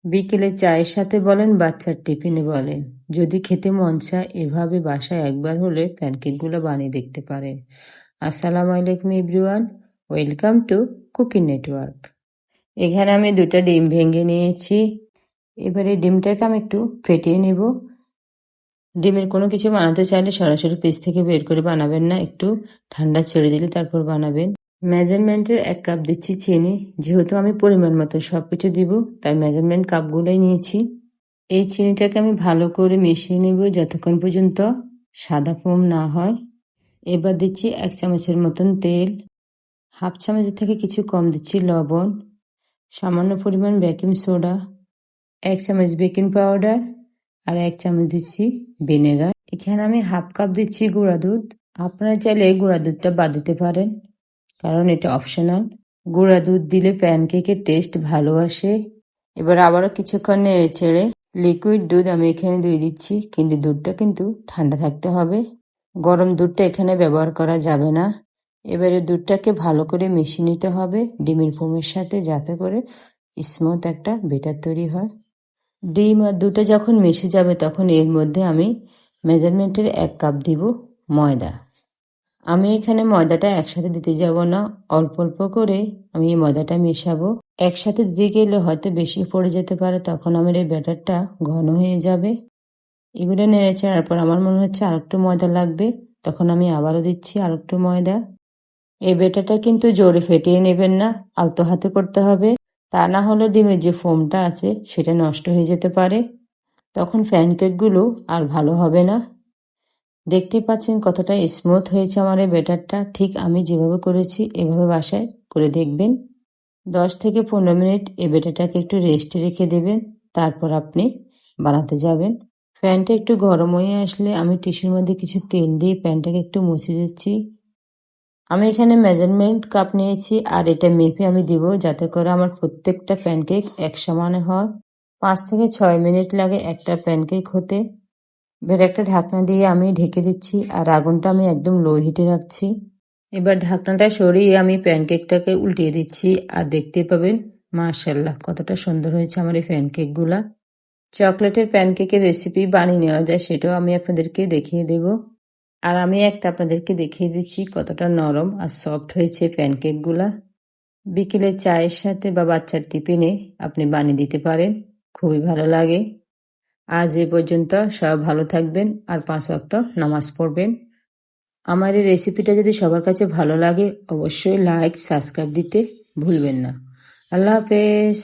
বিকেলে চায়ের সাথে বলেন, বাচ্চার টিফিনে বলেন, যদি খেতে মন চায় এভাবে বাসায় একবার হলে প্যানকেকগুলো বানিয়ে দেখতে পারেন। আসসালামু আলাইকুম everyone, welcome to cooking network. এখানে আমি 2টা ডিম ভেঙে নিয়েছি। এবারে ডিমটাকে আমি একটু ফেটিয়ে নেব। ডিমের কোনো কিছু বানাতে চাইলে সরাসরি ফ্রিজ থেকে বের করে বানাবেন না, একটু ঠান্ডা ছেড়ে দিলে তারপর বানাবেন। মেজারমেন্টের 1 কাপ দিচ্ছি চিনি। যেহেতু আমি পরিমাণ মতো সবকিছু দিব, তাই মেজারমেন্ট কাপগুলোই নিয়েছি। এই চিনিটাকে আমি ভালো করে মিশিয়ে নেব যতক্ষণ পর্যন্ত সাদা ফোম না হয়। এবার দিচ্ছি 1 চামচের মতন তেল, হাফ চামচের থেকে কিছু কম দিচ্ছি লবণ, সামান্য পরিমাণ বেকিং সোডা, 1 চামচ বেকিং পাউডার আর 1 চামচ দিচ্ছি ভিনেগার। এখানে আমি হাফ কাপ দিচ্ছি গুঁড়া দুধ। আপনারা চাইলে গুঁড়া দুধটা বাদ দিতে পারেন, কারণ এটা অপশনাল। গুঁড়া দুধ দিলে প্যানকেকের টেস্ট ভালো আসে। এবার আবারও কিছুক্ষণ নেড়ে চেড়ে লিকুইড দুধ আমি এখানে দিয়ে দিচ্ছি, কিন্তু দুধটা কিন্তু ঠান্ডা থাকতে হবে, গরম দুধটা এখানে ব্যবহার করা যাবে না। এবারে দুধটাকে ভালো করে মিশিয়ে নিতে হবে ডিমের ফোমের সাথে, যাতে করে স্মুথ একটা বেটার তৈরি হয়। ডিম আর দুধটা যখন মিশে যাবে তখন এর মধ্যে আমি মেজারমেন্টের 1 কাপ দিব ময়দা। আমি এখানে ময়দাটা একসাথে দিতে যাব না, অল্প অল্প করে আমি এই ময়দাটা মেশাবো। একসাথে দিতে গেলে হয়তো বেশি পড়ে যেতে পারে, তখন আমার এই ব্যাটারটা ঘন হয়ে যাবে। এগুলো নেড়ে চেড়ার পর আমার মনে হচ্ছে আরেকটু ময়দা লাগবে, তখন আমি আবারও দিচ্ছি আরেকটু ময়দা। এই ব্যাটারটা কিন্তু জোরে ফেটিয়ে নেবেন না, আলতো হাতে করতে হবে, তা না হলে ডিমের যে ফোমটা আছে সেটা নষ্ট হয়ে যেতে পারে, তখন প্যানকেকগুলো আর ভালো হবে না। দেখতে পাচ্ছেন কতটা স্মুথ হয়েছে আমার এই ব্যাটারটা। ঠিক আমি যেভাবে করেছি এভাবে বাসায় করে দেখবেন। 10 থেকে 15 মিনিট এই ব্যাটারটাকে একটু রেস্টে রেখে দেবেন, তারপর আপনি বানাতে যাবেন। প্যানটা একটু গরম হয়ে আসলে আমি টিস্যুর মধ্যে কিছু তেল দিয়ে প্যানটাকে একটু মুছে দিচ্ছি। আমি এখানে মেজারমেন্ট কাপ নিয়েছি আর এটা মেপে আমি দিব, যাতে করে আমার প্রত্যেকটা প্যানকেক এক সমানে হয়। 5 থেকে 6 মিনিট লাগে একটা প্যানকেক হতে। এবার একটা ঢাকনা দিয়ে আমি ঢেকে দিচ্ছি আর আগুনটা আমি একদম লো হিটে রাখছি। এবার ঢাকনাটা সরিয়ে আমি প্যানকেকটাকে উল্টিয়ে দিচ্ছি আর দেখতে পাবেন মাশাআল্লাহ কতটা সুন্দর হয়েছে আমার এই প্যানকেকগুলা। চকলেটের প্যানকেকের রেসিপি বানিয়ে নেওয়া যায় সেটাও আমি আপনাদেরকে দেখিয়ে দেব। আর আমি একটা আপনাদেরকে দেখিয়ে দিচ্ছি কতটা নরম আর সফট হয়েছে প্যানকেকগুলা। বিকেলে চায়ের সাথে বা বাচ্চার টিফিনে আপনি বানিয়ে দিতে পারেন, খুবই ভালো লাগে। আজ এ পর্যন্ত, সব ভালো থাকবেন আর 5 ওয়াক্ত নামাজ পড়বেন। আমার এই রেসিপিটা যদি সবার কাছে ভালো লাগে অবশ্যই লাইক সাবস্ক্রাইব দিতে ভুলবেন না। আল্লাহ হাফেজ।